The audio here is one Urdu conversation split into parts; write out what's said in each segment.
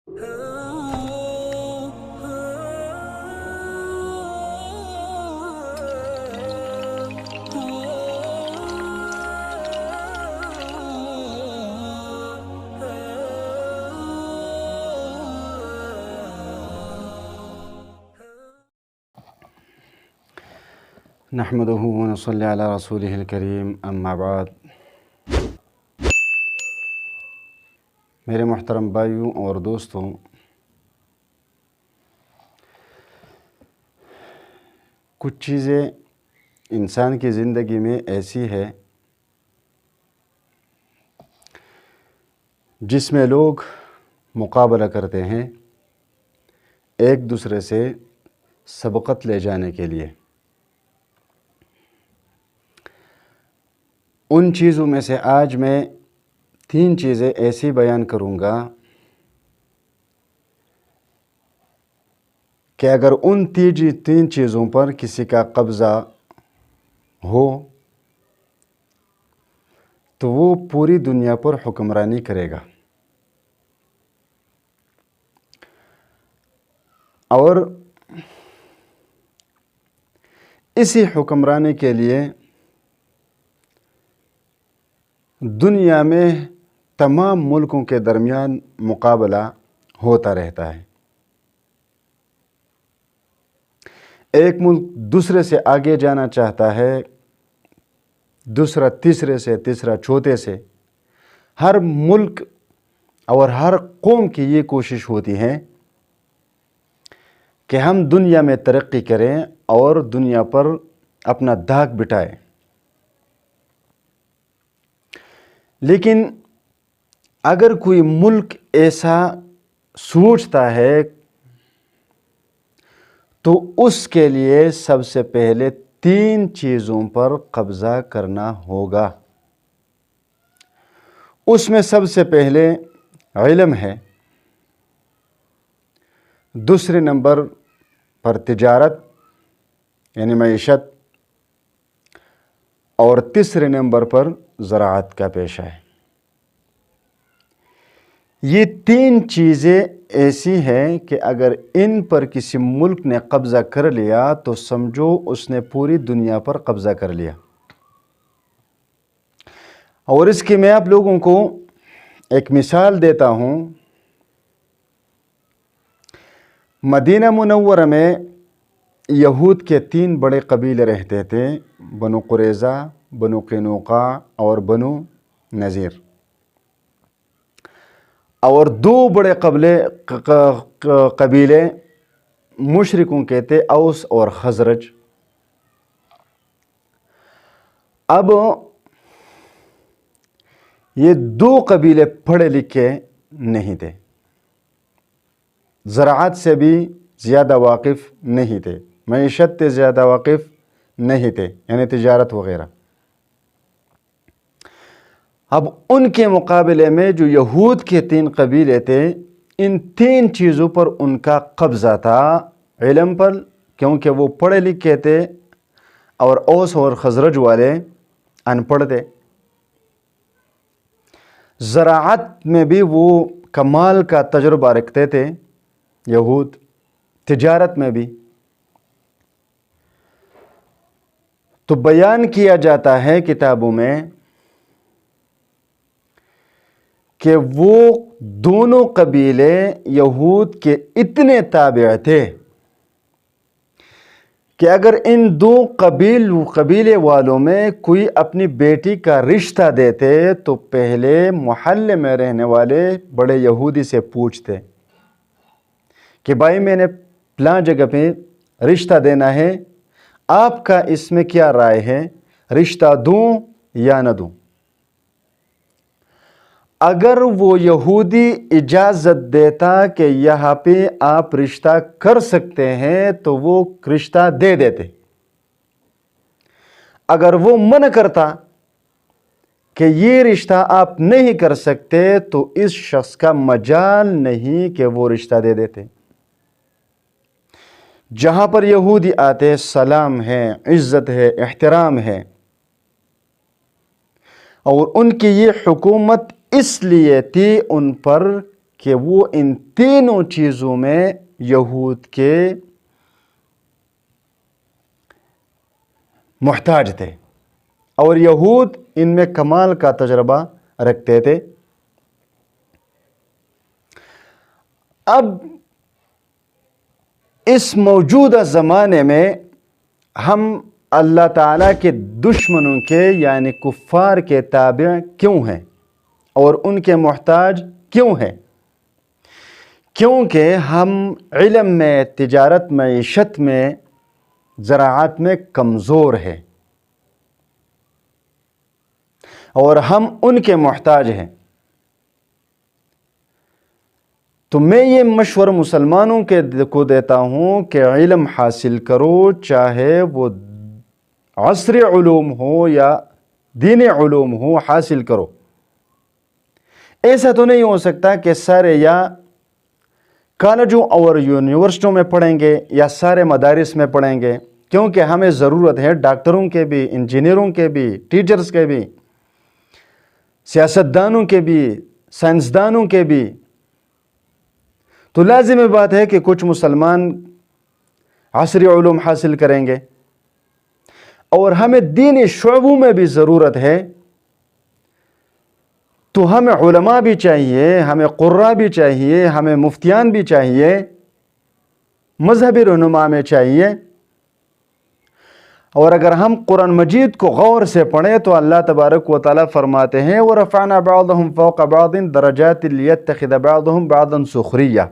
نحمدہ ونصلی علی رسولہ الکریم اما بعد۔ میرے محترم بھائیوں اور دوستوں، کچھ چیزیں انسان کی زندگی میں ایسی ہے جس میں لوگ مقابلہ کرتے ہیں ایک دوسرے سے سبقت لے جانے کے لیے۔ ان چیزوں میں سے آج میں 3 چیزیں ایسی بیان کروں گا کہ اگر ان 3 چیزوں پر کسی کا قبضہ ہو تو وہ پوری دنیا پر حکمرانی کرے گا، اور اسی حکمرانی کے لیے دنیا میں تمام ملکوں کے درمیان مقابلہ ہوتا رہتا ہے۔ ایک ملک دوسرے سے آگے جانا چاہتا ہے، دوسرا تیسرے سے، تیسرا چوتھے سے۔ ہر ملک اور ہر قوم کی یہ کوشش ہوتی ہے کہ ہم دنیا میں ترقی کریں اور دنیا پر اپنا داغ بٹھائیں۔ لیکن اگر کوئی ملک ایسا سوچتا ہے تو اس کے لیے سب سے پہلے 3 چیزوں پر قبضہ کرنا ہوگا۔ اس میں سب سے پہلے علم ہے، دوسرے نمبر پر تجارت یعنی معیشت، اور تیسرے نمبر پر زراعت کا پیشہ ہے۔ یہ 3 چیزیں ایسی ہیں کہ اگر ان پر کسی ملک نے قبضہ کر لیا تو سمجھو اس نے پوری دنیا پر قبضہ کر لیا۔ اور اس کی میں آپ لوگوں کو ایک مثال دیتا ہوں۔ مدینہ منورہ میں یہود کے 3 بڑے قبیلے رہتے تھے، بنو قریظہ، بنو قینوقا اور بنو نذیر۔ اور 2 بڑے قبیلے مشرکوں کے تھے، اوس اور خزرج۔ اب یہ 2 قبیلے پڑھے لکھے نہیں تھے، زراعت سے بھی زیادہ واقف نہیں تھے، معیشت سے زیادہ واقف نہیں تھے، یعنی تجارت وغیرہ۔ اب ان کے مقابلے میں جو یہود کے 3 قبیلے تھے، ان 3 چیزوں پر ان کا قبضہ تھا۔ علم پر، کیونکہ وہ پڑھے لکھے تھے، اور اوس اور خزرج والے ان پڑھ تھے۔ زراعت میں بھی وہ کمال کا تجربہ رکھتے تھے یہود، تجارت میں بھی۔ تو بیان کیا جاتا ہے کتابوں میں کہ وہ دونوں قبیلے یہود کے اتنے تابع تھے کہ اگر ان 2 قبیلے والوں میں کوئی اپنی بیٹی کا رشتہ دیتے تو پہلے محلے میں رہنے والے بڑے یہودی سے پوچھتے کہ بھائی میں نے فلاں جگہ پہ رشتہ دینا ہے، آپ کا اس میں کیا رائے ہے، رشتہ دوں یا نہ دوں؟ اگر وہ یہودی اجازت دیتا کہ یہاں پہ آپ رشتہ کر سکتے ہیں تو وہ رشتہ دے دیتے۔ اگر وہ منع کرتا کہ یہ رشتہ آپ نہیں کر سکتے تو اس شخص کا مجال نہیں کہ وہ رشتہ دے دیتے۔ جہاں پر یہودی آتے، سلام ہے، عزت ہے، احترام ہے، اور ان کی یہ حکومت اس لیے تھی ان پر کہ وہ ان تینوں چیزوں میں یہود کے محتاج تھے، اور یہود ان میں کمال کا تجربہ رکھتے تھے۔ اب اس موجودہ زمانے میں ہم اللہ تعالیٰ کے دشمنوں کے یعنی کفار کے تابع کیوں ہیں اور ان کے محتاج کیوں ہیں؟ کیونکہ ہم علم میں، تجارت، معیشت میں، زراعت میں کمزور ہیں اور ہم ان کے محتاج ہیں۔ تو میں یہ مشورہ مسلمانوں کو دیتا ہوں کہ علم حاصل کرو، چاہے وہ عصری علوم ہو یا دینی علوم ہو، حاصل کرو۔ ایسا تو نہیں ہو سکتا کہ سارے یا کالجوں اور یونیورسٹیوں میں پڑھیں گے یا سارے مدارس میں پڑھیں گے، کیونکہ ہمیں ضرورت ہے ڈاکٹروں کے بھی، انجینئروں کے بھی، ٹیچرز کے بھی، سیاستدانوں کے بھی، سائنسدانوں کے بھی۔ تو لازمی بات ہے کہ کچھ مسلمان عصری علوم حاصل کریں گے، اور ہمیں دینی شعبوں میں بھی ضرورت ہے، تو ہمیں علماء بھی چاہیے، ہمیں قراء بھی چاہیے، ہمیں مفتیان بھی چاہیے، مذہبی رہنما میں چاہیے۔ اور اگر ہم قرآن مجید کو غور سے پڑھیں تو اللہ تبارک و تعالیٰ فرماتے ہیں وَرَفَعْنَا بَعْضَهُمْ فَوْقَ بَعْضٍ دَرَجَاتٍ لِيَتَّخِذَ بَعْضُهُمْ بَعْضًا سُخْرِيًّا،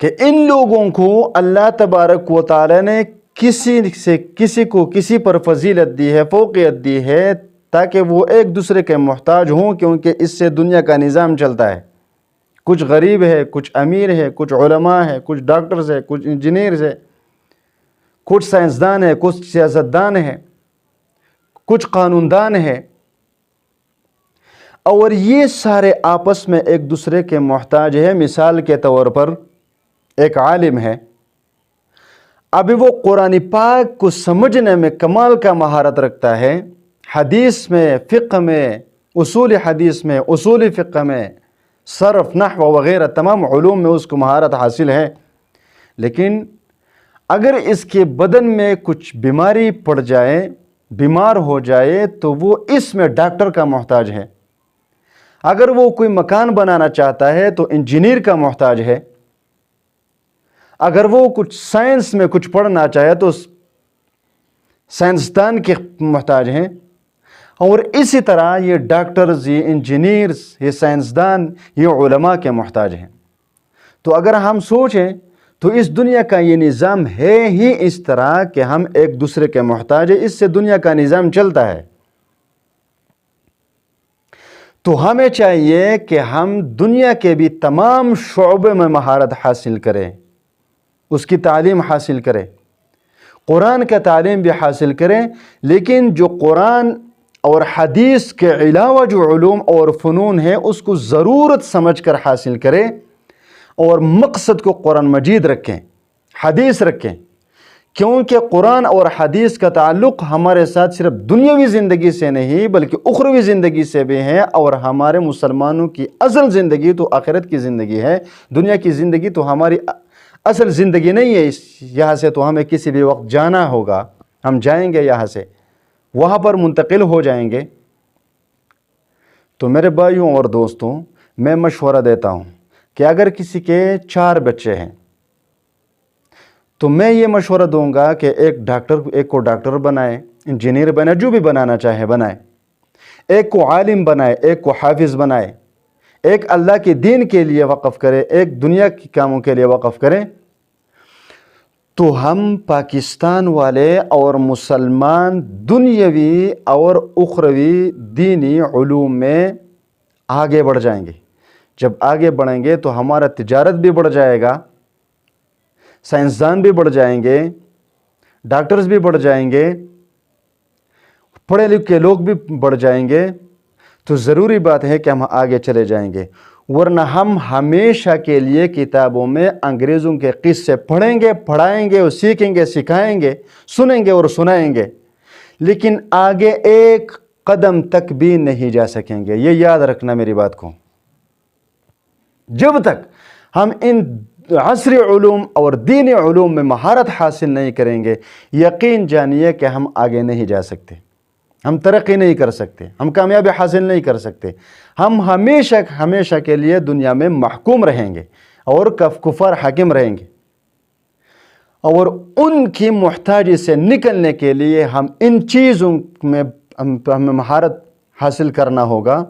کہ ان لوگوں کو اللہ تبارک و تعالیٰ نے کسی کو کسی پر فضیلت دی ہے، فوقیت دی ہے، تاکہ وہ ایک دوسرے کے محتاج ہوں، کیونکہ اس سے دنیا کا نظام چلتا ہے۔ کچھ غریب ہے، کچھ امیر ہے، کچھ علماء ہے، کچھ ڈاکٹرز ہے، کچھ انجینئرز ہے، کچھ سائنسدان ہے، کچھ سیاستدان ہے، کچھ قانون دان ہے، اور یہ سارے آپس میں ایک دوسرے کے محتاج ہے۔ مثال کے طور پر ایک عالم ہے، ابھی وہ قرآن پاک کو سمجھنے میں کمال کا مہارت رکھتا ہے، حدیث میں، فقہ میں، اصول حدیث میں، اصول فقہ میں، صرف، نحو وغیرہ تمام علوم میں اس کو مہارت حاصل ہے، لیکن اگر اس کے بدن میں کچھ بیماری پڑ جائے، بیمار ہو جائے، تو وہ اس میں ڈاکٹر کا محتاج ہے۔ اگر وہ کوئی مکان بنانا چاہتا ہے تو انجینئر کا محتاج ہے۔ اگر وہ کچھ سائنس میں کچھ پڑھنا چاہے تو سائنسدان کے محتاج ہیں، اور اسی طرح یہ ڈاکٹرز، یہ انجینئرز، یہ سائنسدان، یہ علماء کے محتاج ہیں۔ تو اگر ہم سوچیں تو اس دنیا کا یہ نظام ہے ہی اس طرح کہ ہم ایک دوسرے کے محتاج ہیں، اس سے دنیا کا نظام چلتا ہے۔ تو ہمیں چاہیے کہ ہم دنیا کے بھی تمام شعبے میں مہارت حاصل کریں، اس کی تعلیم حاصل کریں، قرآن کا تعلیم بھی حاصل کریں، لیکن جو قرآن اور حدیث کے علاوہ جو علوم اور فنون ہیں اس کو ضرورت سمجھ کر حاصل کریں، اور مقصد کو قرآن مجید رکھیں، حدیث رکھیں، کیونکہ قرآن اور حدیث کا تعلق ہمارے ساتھ صرف دنیاوی زندگی سے نہیں بلکہ اخروی زندگی سے بھی ہے، اور ہمارے مسلمانوں کی اصل زندگی تو آخرت کی زندگی ہے۔ دنیا کی زندگی تو ہماری اصل زندگی نہیں ہے، یہاں سے تو ہمیں کسی بھی وقت جانا ہوگا، ہم جائیں گے یہاں سے، وہاں پر منتقل ہو جائیں گے۔ تو میرے بھائیوں اور دوستوں، میں مشورہ دیتا ہوں کہ اگر کسی کے 4 بچے ہیں تو میں یہ مشورہ دوں گا کہ ایک کو ڈاکٹر بنائے، انجینئر بنائے، جو بھی بنانا چاہے بنائے، ایک کو عالم بنائے، ایک کو حافظ بنائے، ایک اللہ کے دین کے لیے وقف کرے، ایک دنیا کے کاموں کے لیے وقف کرے۔ تو ہم پاکستان والے اور مسلمان دنیاوی اور اخروی دینی علوم میں آگے بڑھ جائیں گے۔ جب آگے بڑھیں گے تو ہمارا تجارت بھی بڑھ جائے گا، سائنسدان بھی بڑھ جائیں گے، ڈاکٹرز بھی بڑھ جائیں گے، پڑھے لکھے لوگ بھی بڑھ جائیں گے۔ تو ضروری بات ہے کہ ہم آگے چلے جائیں گے، ورنہ ہم ہمیشہ کے لیے کتابوں میں انگریزوں کے قصے پڑھیں گے، پڑھائیں گے اور سیکھیں گے، سکھائیں گے، سنیں گے اور سنائیں گے، لیکن آگے ایک قدم تک بھی نہیں جا سکیں گے. یہ یاد رکھنا میری بات کو. جب تک ہم ان عصری علوم اور دینی علوم میں مہارت حاصل نہیں کریں گے، یقین جانیے کہ ہم آگے نہیں جا سکتے، ہم ترقی نہیں کر سکتے، ہم کامیابی حاصل نہیں کر سکتے. ہم ہمیشہ کے لیے دنیا میں محکوم رہیں گے اور کفار حاکم رہیں گے. اور ان کی محتاجی سے نکلنے کے لیے ہم ان چیزوں میں ہمیں مہارت حاصل کرنا ہوگا.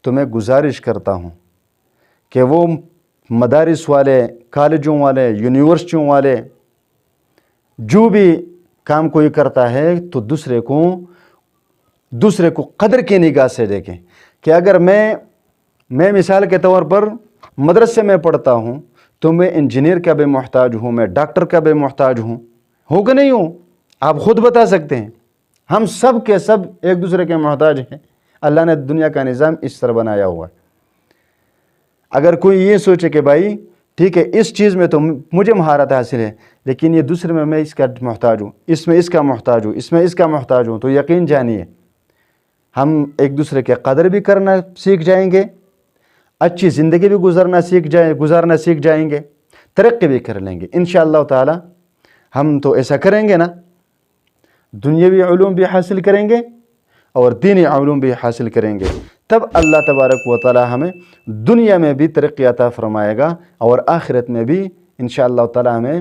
تو میں گزارش کرتا ہوں کہ وہ مدارس والے، کالجوں والے، یونیورسٹیوں والے جو بھی کام کوئی کرتا ہے تو دوسرے کو قدر کی نگاہ سے دیکھیں. کہ اگر میں مثال کے طور پر مدرسے میں پڑھتا ہوں تو میں انجینئر کا بھی محتاج ہوں، میں ڈاکٹر کا بھی محتاج ہوں کہ نہیں ہوں؟ آپ خود بتا سکتے ہیں. ہم سب کے سب ایک دوسرے کے محتاج ہیں. اللہ نے دنیا کا نظام اس طرح بنایا ہوا ہے. اگر کوئی یہ سوچے کہ بھائی ٹھیک ہے اس چیز میں تو مجھے مہارت حاصل ہے لیکن یہ دوسرے میں اس کا محتاج ہوں، اس میں اس کا محتاج ہوں، اس میں اس کا محتاج ہوں، تو یقین جانیے ہم ایک دوسرے کے قدر بھی کرنا سیکھ جائیں گے، اچھی زندگی بھی گزارنا سیکھ جائیں گے، ترقی بھی کر لیں گے انشاءاللہ تعالی. ہم تو ایسا کریں گے نا، دنیاوی علوم بھی حاصل کریں گے اور دینی علوم بھی حاصل کریں گے. تب اللہ تبارک و تعالی ہمیں دنیا میں بھی ترقی عطا فرمائے گا اور آخرت میں بھی انشاءاللہ تعالی ہمیں